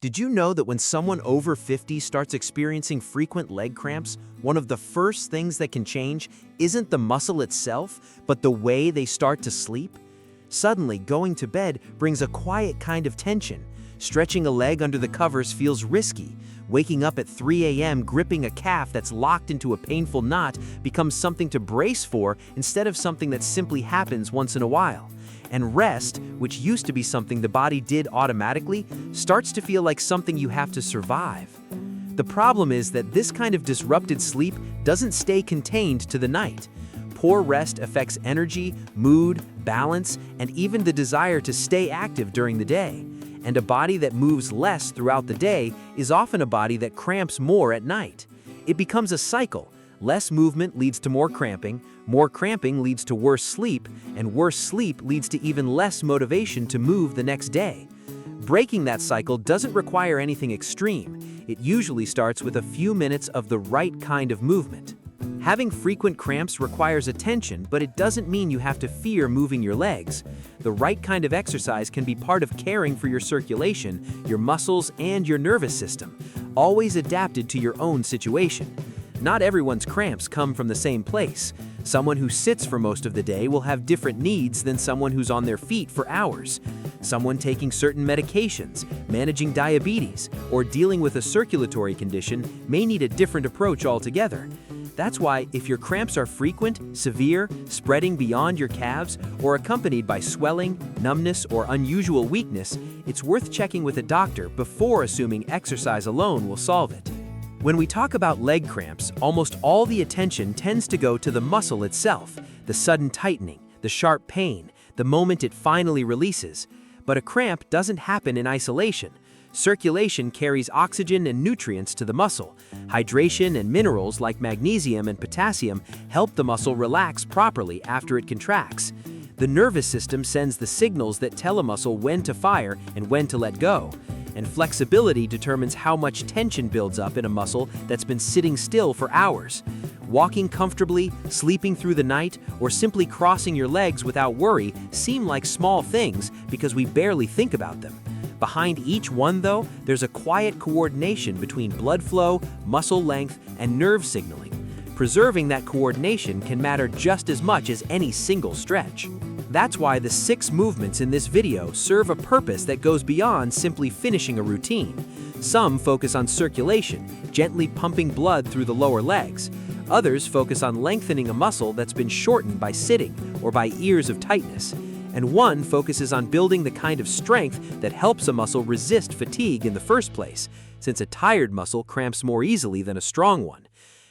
Did you know that when someone over 50 starts experiencing frequent leg cramps, one of the first things that can change isn't the muscle itself, but the way they start to sleep? Suddenly, going to bed brings a quiet kind of tension. Stretching a leg under the covers feels risky. Waking up at 3 a.m. gripping a calf that's locked into a painful knot becomes something to brace for instead of something that simply happens once in a while. And rest, which used to be something the body did automatically, starts to feel like something you have to survive. The problem is that this kind of disrupted sleep doesn't stay contained to the night. Poor rest affects energy, mood, balance, and even the desire to stay active during the day. And a body that moves less throughout the day is often a body that cramps more at night. It becomes a cycle. Less movement leads to more cramping leads to worse sleep, and worse sleep leads to even less motivation to move the next day. Breaking that cycle doesn't require anything extreme. It usually starts with a few minutes of the right kind of movement. Having frequent cramps requires attention, but it doesn't mean you have to fear moving your legs. The right kind of exercise can be part of caring for your circulation, your muscles, and your nervous system, always adapted to your own situation. Not everyone's cramps come from the same place. Someone who sits for most of the day will have different needs than someone who's on their feet for hours. Someone taking certain medications, managing diabetes, or dealing with a circulatory condition may need a different approach altogether. That's why if your cramps are frequent, severe, spreading beyond your calves, or accompanied by swelling, numbness, or unusual weakness, it's worth checking with a doctor before assuming exercise alone will solve it. When we talk about leg cramps, almost all the attention tends to go to the muscle itself, the sudden tightening, the sharp pain, the moment it finally releases. But a cramp doesn't happen in isolation. Circulation carries oxygen and nutrients to the muscle. Hydration and minerals like magnesium and potassium help the muscle relax properly after it contracts. The nervous system sends the signals that tell a muscle when to fire and when to let go. And flexibility determines how much tension builds up in a muscle that's been sitting still for hours. Walking comfortably, sleeping through the night, or simply crossing your legs without worry seem like small things because we barely think about them. Behind each one, though, there's a quiet coordination between blood flow, muscle length, and nerve signaling. Preserving that coordination can matter just as much as any single stretch. That's why the 6 movements in this video serve a purpose that goes beyond simply finishing a routine. Some focus on circulation, gently pumping blood through the lower legs. Others focus on lengthening a muscle that's been shortened by sitting or by years of tightness. And one focuses on building the kind of strength that helps a muscle resist fatigue in the first place, since a tired muscle cramps more easily than a strong one.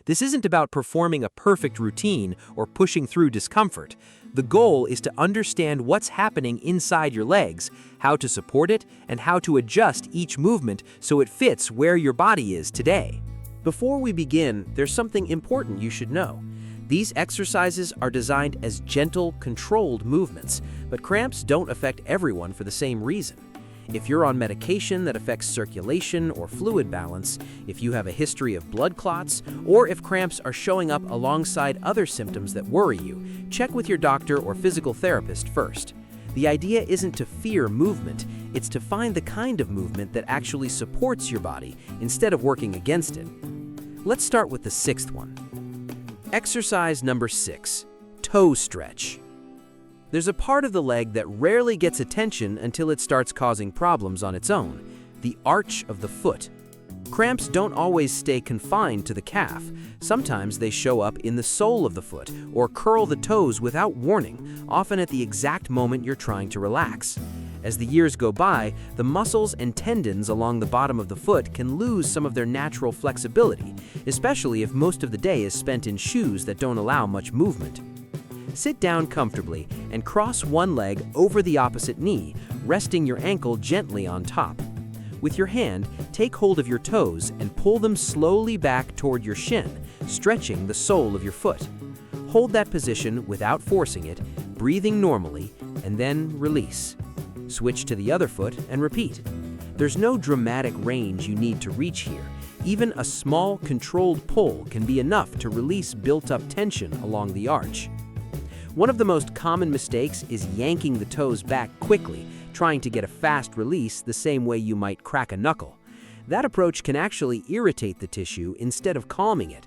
This isn't about performing a perfect routine or pushing through discomfort. The goal is to understand what's happening inside your legs, how to support it, and how to adjust each movement so it fits where your body is today. Before we begin, there's something important you should know. These exercises are designed as gentle, controlled movements, but cramps don't affect everyone for the same reason. If you're on medication that affects circulation or fluid balance, if you have a history of blood clots, or if cramps are showing up alongside other symptoms that worry you, check with your doctor or physical therapist first. The idea isn't to fear movement, it's to find the kind of movement that actually supports your body instead of working against it. Let's start with the 6th one. Exercise number 6, toe stretch. There's a part of the leg that rarely gets attention until it starts causing problems on its own, the arch of the foot. Cramps don't always stay confined to the calf. Sometimes they show up in the sole of the foot or curl the toes without warning, often at the exact moment you're trying to relax. As the years go by, the muscles and tendons along the bottom of the foot can lose some of their natural flexibility, especially if most of the day is spent in shoes that don't allow much movement. Sit down comfortably and cross one leg over the opposite knee, resting your ankle gently on top. With your hand, take hold of your toes and pull them slowly back toward your shin, stretching the sole of your foot. Hold that position without forcing it, breathing normally, and then release. Switch to the other foot and repeat. There's no dramatic range you need to reach here. Even a small, controlled pull can be enough to release built-up tension along the arch. One of the most common mistakes is yanking the toes back quickly, trying to get a fast release the same way you might crack a knuckle. That approach can actually irritate the tissue instead of calming it.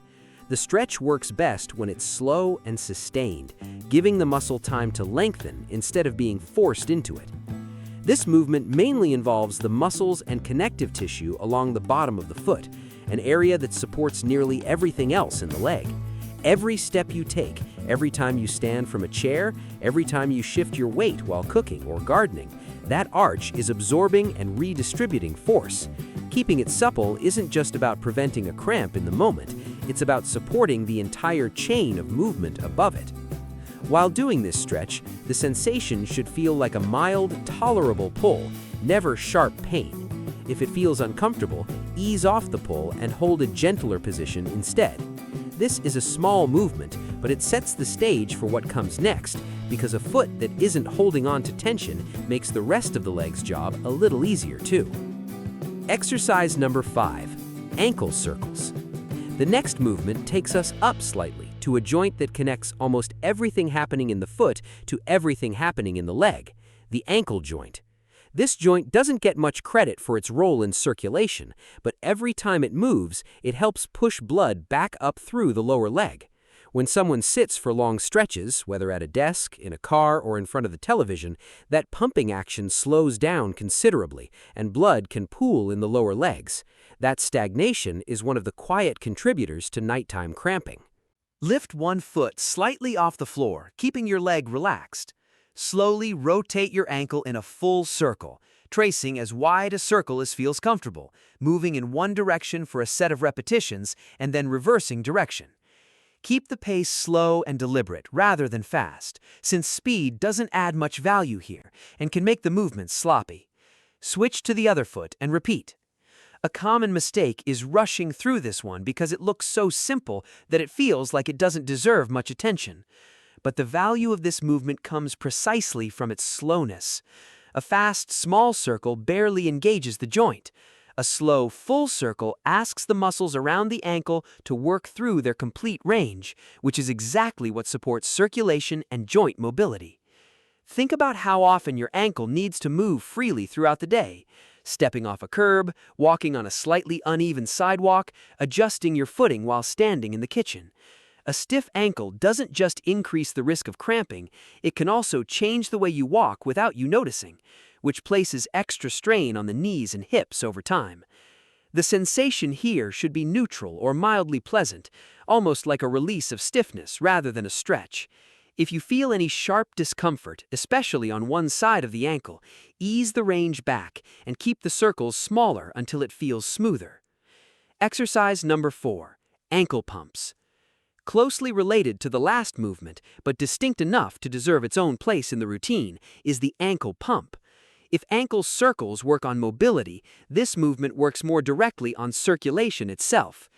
The stretch works best when it's slow and sustained, giving the muscle time to lengthen instead of being forced into it. This movement mainly involves the muscles and connective tissue along the bottom of the foot, an area that supports nearly everything else in the leg. Every step you take, every time you stand from a chair, every time you shift your weight while cooking or gardening, that arch is absorbing and redistributing force. Keeping it supple isn't just about preventing a cramp in the moment, it's about supporting the entire chain of movement above it. While doing this stretch, the sensation should feel like a mild, tolerable pull, never sharp pain. If it feels uncomfortable, ease off the pull and hold a gentler position instead. This is a small movement, but it sets the stage for what comes next, because a foot that isn't holding on to tension makes the rest of the leg's job a little easier too. Exercise number 5, ankle circles. The next movement takes us up slightly to a joint that connects almost everything happening in the foot to everything happening in the leg, the ankle joint. This joint doesn't get much credit for its role in circulation, but every time it moves, it helps push blood back up through the lower leg. When someone sits for long stretches, whether at a desk, in a car, or in front of the television, that pumping action slows down considerably, and blood can pool in the lower legs. That stagnation is one of the quiet contributors to nighttime cramping. Lift one foot slightly off the floor, keeping your leg relaxed. Slowly rotate your ankle in a full circle, tracing as wide a circle as feels comfortable, moving in one direction for a set of repetitions and then reversing direction. Keep the pace slow and deliberate rather than fast, since speed doesn't add much value here and can make the movements sloppy. Switch to the other foot and repeat. A common mistake is rushing through this one because it looks so simple that it feels like it doesn't deserve much attention. But the value of this movement comes precisely from its slowness. A fast, small circle barely engages the joint. A slow, full circle asks the muscles around the ankle to work through their complete range, which is exactly what supports circulation and joint mobility. Think about how often your ankle needs to move freely throughout the day. Stepping off a curb, walking on a slightly uneven sidewalk, adjusting your footing while standing in the kitchen. A stiff ankle doesn't just increase the risk of cramping, it can also change the way you walk without you noticing, which places extra strain on the knees and hips over time. The sensation here should be neutral or mildly pleasant, almost like a release of stiffness rather than a stretch. If you feel any sharp discomfort, especially on one side of the ankle, ease the range back and keep the circles smaller until it feels smoother. Exercise number 4, ankle pumps. Closely related to the last movement, but distinct enough to deserve its own place in the routine, is the ankle pump. If ankle circles work on mobility, this movement works more directly on circulation itself.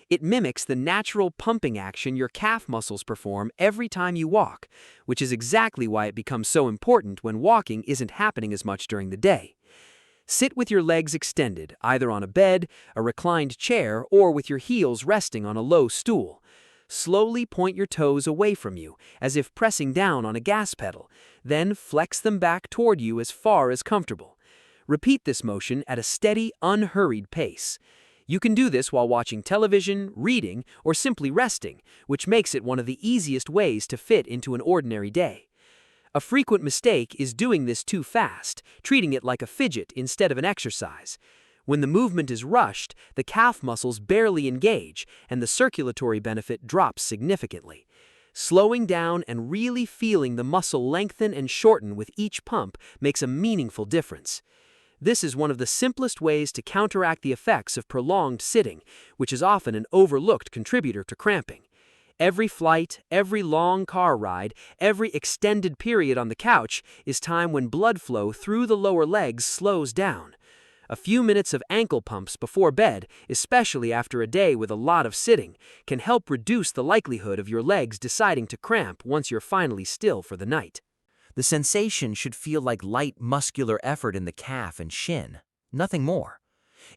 It mimics the natural pumping action your calf muscles perform every time you walk, which is exactly why it becomes so important when walking isn't happening as much during the day. Sit with your legs extended, either on a bed, a reclined chair, or with your heels resting on a low stool. Slowly point your toes away from you, as if pressing down on a gas pedal, then flex them back toward you as far as comfortable. Repeat this motion at a steady, unhurried pace. You can do this while watching television, reading, or simply resting, which makes it one of the easiest ways to fit into an ordinary day. A frequent mistake is doing this too fast, treating it like a fidget instead of an exercise. When the movement is rushed, the calf muscles barely engage, and the circulatory benefit drops significantly. Slowing down and really feeling the muscle lengthen and shorten with each pump makes a meaningful difference. This is one of the simplest ways to counteract the effects of prolonged sitting, which is often an overlooked contributor to cramping. Every flight, every long car ride, every extended period on the couch is time when blood flow through the lower legs slows down. A few minutes of ankle pumps before bed, especially after a day with a lot of sitting, can help reduce the likelihood of your legs deciding to cramp once you're finally still for the night. The sensation should feel like light muscular effort in the calf and shin, nothing more.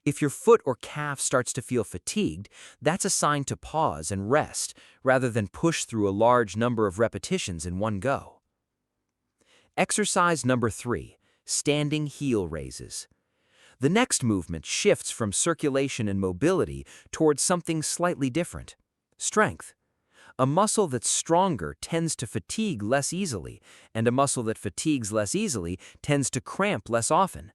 If your foot or calf starts to feel fatigued, that's a sign to pause and rest rather than push through a large number of repetitions in one go. Exercise number 3, standing heel raises. The next movement shifts from circulation and mobility towards something slightly different: strength. A muscle that's stronger tends to fatigue less easily, and a muscle that fatigues less easily tends to cramp less often.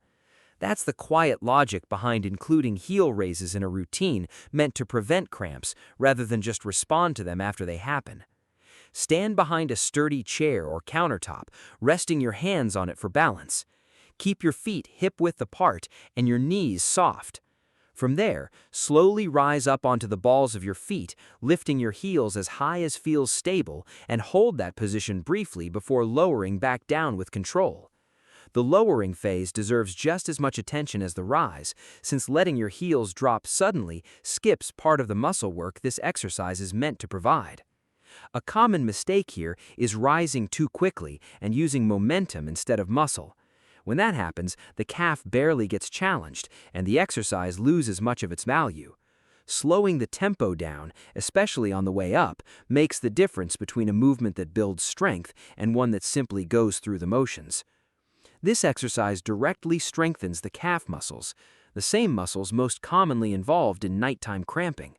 That's the quiet logic behind including heel raises in a routine meant to prevent cramps rather than just respond to them after they happen. Stand behind a sturdy chair or countertop, resting your hands on it for balance. Keep your feet hip-width apart and your knees soft. From there, slowly rise up onto the balls of your feet, lifting your heels as high as feels stable, and hold that position briefly before lowering back down with control. The lowering phase deserves just as much attention as the rise, since letting your heels drop suddenly skips part of the muscle work this exercise is meant to provide. A common mistake here is rising too quickly and using momentum instead of muscle. When that happens, the calf barely gets challenged, and the exercise loses much of its value. Slowing the tempo down, especially on the way up, makes the difference between a movement that builds strength and one that simply goes through the motions. This exercise directly strengthens the calf muscles, the same muscles most commonly involved in nighttime cramping.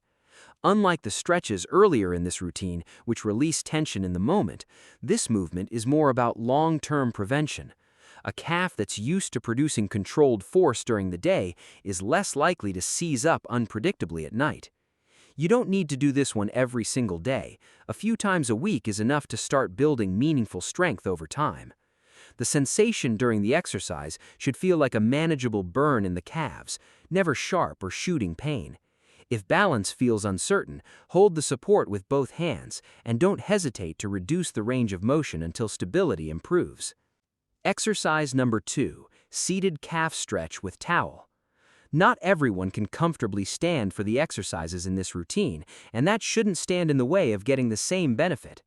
Unlike the stretches earlier in this routine, which release tension in the moment, this movement is more about long-term prevention. A calf that's used to producing controlled force during the day is less likely to seize up unpredictably at night. You don't need to do this one every single day. A few times a week is enough to start building meaningful strength over time. The sensation during the exercise should feel like a manageable burn in the calves, never sharp or shooting pain. If balance feels uncertain, hold the support with both hands and don't hesitate to reduce the range of motion until stability improves. Exercise number 2, seated calf stretch with towel. Not everyone can comfortably stand for the exercises in this routine, and that shouldn't stand in the way of getting the same benefit.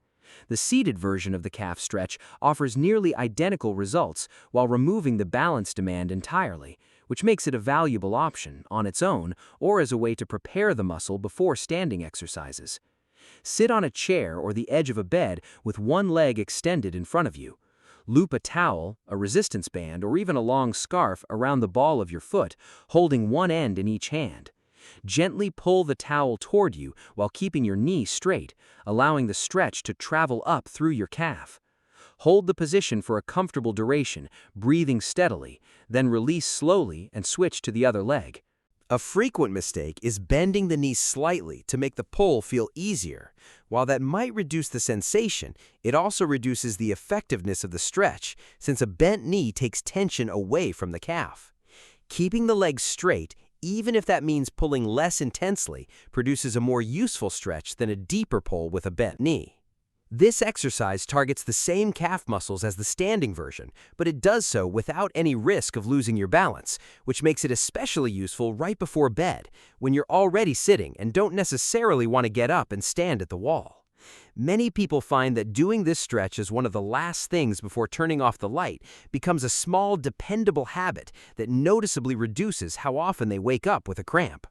The seated version of the calf stretch offers nearly identical results while removing the balance demand entirely, which makes it a valuable option on its own or as a way to prepare the muscle before standing exercises. Sit on a chair or the edge of a bed with one leg extended in front of you. Loop a towel, a resistance band, or even a long scarf around the ball of your foot, holding one end in each hand. Gently pull the towel toward you while keeping your knee straight, allowing the stretch to travel up through your calf. Hold the position for a comfortable duration, breathing steadily, then release slowly and switch to the other leg. A frequent mistake is bending the knee slightly to make the pull feel easier. While that might reduce the sensation, it also reduces the effectiveness of the stretch, since a bent knee takes tension away from the calf. Keeping the leg straight, even if that means pulling less intensely, produces a more useful stretch than a deeper pull with a bent knee. This exercise targets the same calf muscles as the standing version, but it does so without any risk of losing your balance, which makes it especially useful right before bed, when you're already sitting and don't necessarily want to get up and stand at the wall. Many people find that doing this stretch as one of the last things before turning off the light becomes a small, dependable habit that noticeably reduces how often they wake up with a cramp.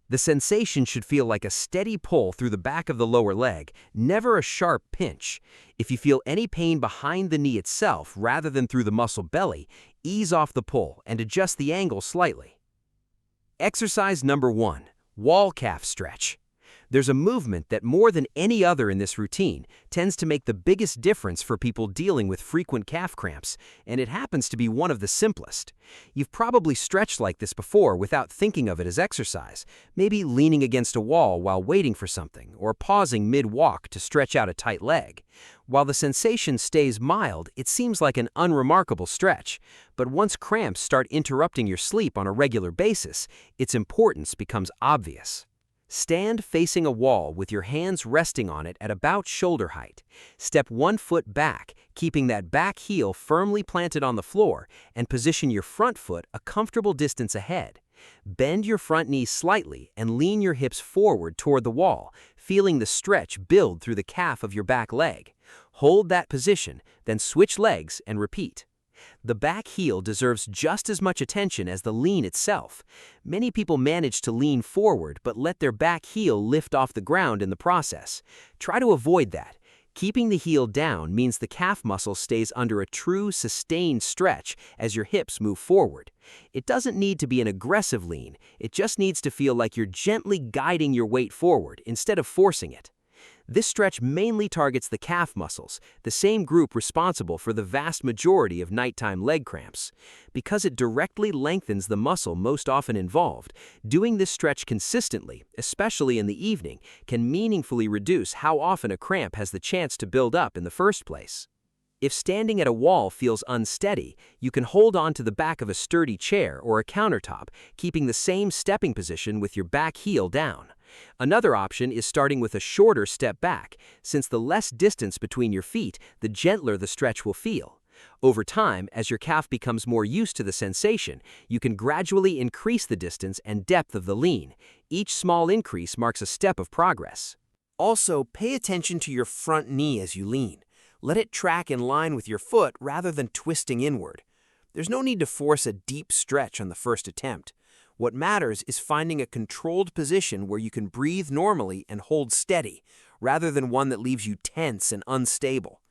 The sensation should feel like a steady pull through the back of the lower leg, never a sharp pinch. If you feel any pain behind the knee itself rather than through the muscle belly, ease off the pull and adjust the angle slightly. Exercise number 1, wall calf stretch. There's a movement that more than any other in this routine tends to make the biggest difference for people dealing with frequent calf cramps, and it happens to be one of the simplest. You've probably stretched like this before without thinking of it as exercise, maybe leaning against a wall while waiting for something, or pausing mid-walk to stretch out a tight leg. While the sensation stays mild, it seems like an unremarkable stretch, but once cramps start interrupting your sleep on a regular basis, its importance becomes obvious. Stand facing a wall with your hands resting on it at about shoulder height. Step one foot back, keeping that back heel firmly planted on the floor, and position your front foot a comfortable distance ahead. Bend your front knee slightly and lean your hips forward toward the wall, feeling the stretch build through the calf of your back leg. Hold that position, then switch legs and repeat. The back heel deserves just as much attention as the lean itself. Many people manage to lean forward but let their back heel lift off the ground in the process. Try to avoid that. Keeping the heel down means the calf muscle stays under a true, sustained stretch as your hips move forward. It doesn't need to be an aggressive lean, it just needs to feel like you're gently guiding your weight forward instead of forcing it. This stretch mainly targets the calf muscles, the same group responsible for the vast majority of nighttime leg cramps. Because it directly lengthens the muscle most often involved, doing this stretch consistently, especially in the evening, can meaningfully reduce how often a cramp has the chance to build up in the first place. If standing at a wall feels unsteady, you can hold on to the back of a sturdy chair or a countertop, keeping the same stepping position with your back heel down. Another option is starting with a shorter step back, since the less distance between your feet, the gentler the stretch will feel. Over time, as your calf becomes more used to the sensation, you can gradually increase the distance and depth of the lean. Each small increase marks a step of progress. Also, pay attention to your front knee as you lean. Let it track in line with your foot rather than twisting inward. There's no need to force a deep stretch on the first attempt. What matters is finding a controlled position where you can breathe normally and hold steady, rather than one that leaves you tense and unstable.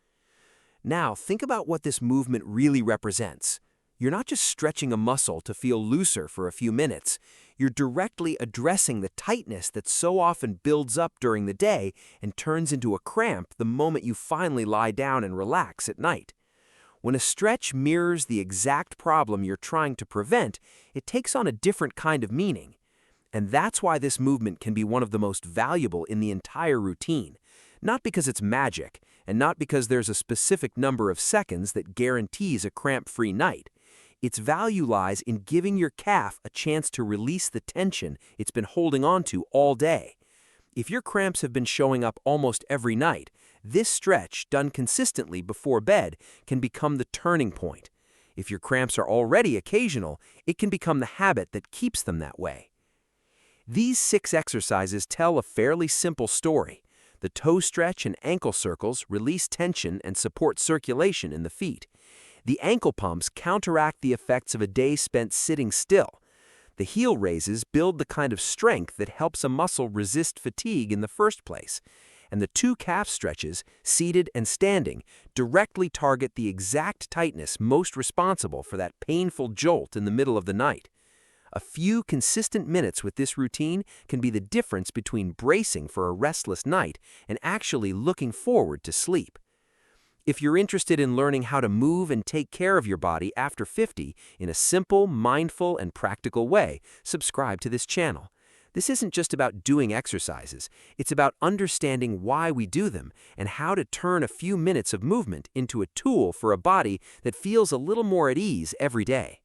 Now, think about what this movement really represents. You're not just stretching a muscle to feel looser for a few minutes. You're directly addressing the tightness that so often builds up during the day and turns into a cramp the moment you finally lie down and relax at night. When a stretch mirrors the exact problem you're trying to prevent, it takes on a different kind of meaning. And that's why this movement can be one of the most valuable in the entire routine. Not because it's magic, and not because there's a specific number of seconds that guarantees a cramp-free night. Its value lies in giving your calf a chance to release the tension it's been holding on to all day. If your cramps have been showing up almost every night, this stretch, done consistently before bed, can become the turning point. If your cramps are already occasional, it can become the habit that keeps them that way. These 6 exercises tell a fairly simple story. The toe stretch and ankle circles release tension and support circulation in the feet. The ankle pumps counteract the effects of a day spent sitting still. The heel raises build the kind of strength that helps a muscle resist fatigue in the first place. And the 2 calf stretches, seated and standing, directly target the exact tightness most responsible for that painful jolt in the middle of the night. A few consistent minutes with this routine can be the difference between bracing for a restless night and actually looking forward to sleep. If you're interested in learning how to move and take care of your body after 50 in a simple, mindful, and practical way, subscribe to this channel. This isn't just about doing exercises, it's about understanding why we do them and how to turn a few minutes of movement into a tool for a body that feels a little more at ease every day.